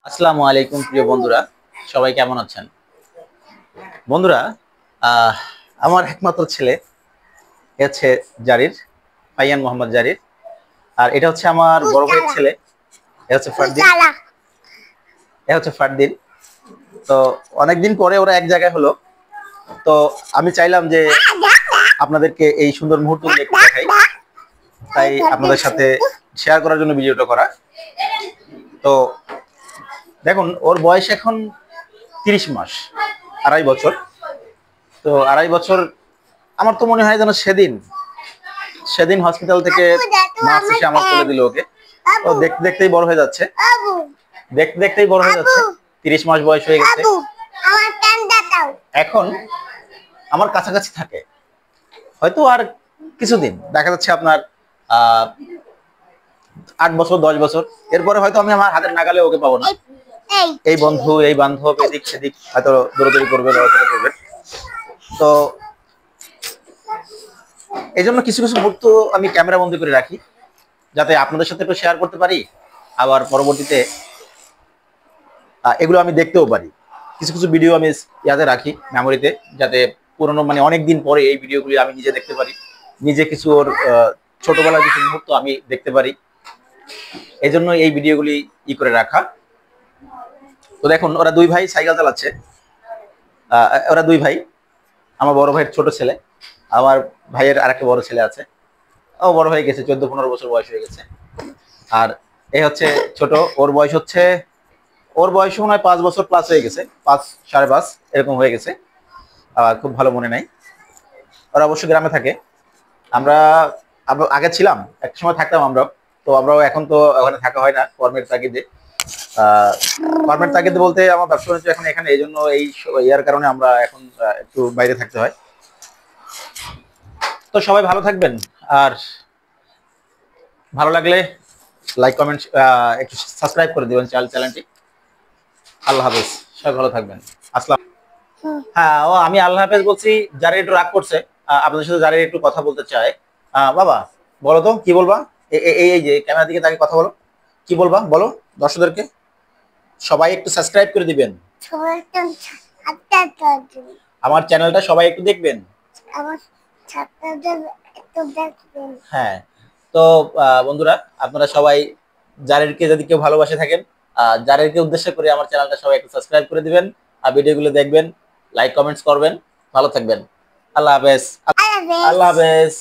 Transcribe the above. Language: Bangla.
আসসালামু আলাইকুম প্রিয় বন্ধুরা, সবাই কেমন আছেন? বন্ধুরা, আহ, আমার একমাত্র ছেলে এ হচ্ছে জারির, ফাইয়ান মোহাম্মদ জারির। আর এটা হচ্ছে আমার বড় ভাইয়ের ছেলে, এ হচ্ছে ফারদিন। এ হচ্ছে ফারদিন। তো অনেকদিন পরে ওরা এক জায়গায় হলো। তো আমি চাইলাম যে আপনাদেরকে এই সুন্দর মুহূর্ত একটু দেখাই, তাই আপনাদের সাথে শেয়ার করার জন্য ভিডিওটা করা। তো দেখুন, ওর বয়স এখন 30 মাস, 2.5 বছর। তো 2.5 বছর, আমার তো মনে হয় যেন সেদিন সেদিন হসপিটাল থেকে নার্স এসে আমার কোলে দিল ওকে। ও দেখতে দেখতেই বড় হয়ে যাচ্ছে, দেখতে দেখতেই বড় হয়ে যাচ্ছে। 30 মাস বয়স হয়ে গেছে। এখন আমার কাছাকাছি থাকে, হয়তো আর কিছুদিন দেখা যাচ্ছে আপনার 8 বছর 10 বছর, এরপরে হয়তো আমি আমার হাতের নাগালে ওকে পাবো না। এই বন্ধু এই বান্ধব এদিক সেদিক হয়তো দৌড়াদৌড়ি করবে, লড়াচড়া করবে। তো এই জন্য কিছু কিছু মুহূর্ত আমি ক্যামেরা বন্দি করে রাখি, যাতে আপনাদের সাথে একটু শেয়ার করতে পারি। আবার পরবর্তীতে এগুলো আমি দেখতেও পারি। কিছু কিছু ভিডিও আমি ইয়াতে রাখি মেমোরিতে, যাতে পুরনো মানে অনেক দিন পরে এই ভিডিওগুলি আমি নিজে দেখতে পারি, নিজে কিছু ওর ছোটবেলার কিছু মুহূর্ত আমি দেখতে পারি। এই জন্য এই ভিডিওগুলি করে রাখা। তো দেখুন, ওরা দুই ভাই সাইকেল চালাচ্ছে। ওরা দুই ভাই, আমার বড় ভাইয়ের ছোট ছেলে, আমার ভাইয়ের আরেকটা বড় ছেলে আছে, ও বড় হয়ে গেছে, 14-15 বছর বয়স হয়ে গেছে। আর এই হচ্ছে ছোট, ওর বয়স মনে হয় 5 বছর প্লাস হয়ে গেছে, 5 সাড়ে 5 এরকম হয়ে গেছে। খুব ভালো মনে নাই। ওরা অবশ্য গ্রামে থাকে। আমরা আগে ছিলাম, একটা সময় থাকতাম আমরা। তো আমরাও এখন তো ওখানে থাকা হয় না কর্মের তাগিদে। কর্মের তাগিদে বলতে আমার ব্যবসা বাণিজ্য এখন এখানে, এই জন্য এই ইয়ার কারণে আমরা এখন একটু বাইরে থাকতে হয়। তো সবাই ভালো থাকবেন। আর ভালো লাগলে লাইক কমেন্ট, একটু সাবস্ক্রাইব করে দিবেন চ্যানেলটি। আল্লাহ হাফেজ, সবাই ভালো থাকবেন। আসসালাম। হ্যাঁ, ও আমি আল্লাহ হাফেজ বলছি। যারা একটু রাগ করছে, আপনাদের সাথে যারা একটু কথা বলতে চায়। বাবা, বলো তো কি বলবা? এই যে ক্যামেরা দিকে তাকে কথা বলো, কি বলবা বলো দর্শকদেরকে। সবাই একটু সাবস্ক্রাইব করে দিবেন, আমার চ্যানেলটা সবাই একটু দেখবেন। হ্যাঁ। তো বন্ধুরা, আপনারা সবাই জারিরকে যদি কেউ ভালোবাসে থাকেন, জারিরকে উদ্দেশ্য করে আমার চ্যানেলটা সবাই একটু সাবস্ক্রাইব করে দিবেন, আর ভিডিওগুলো দেখবেন, লাইক কমেন্টস করবেন। ভালো থাকবেন। আল্লাহ হাফেজ। আল্লাহ হাফেজ।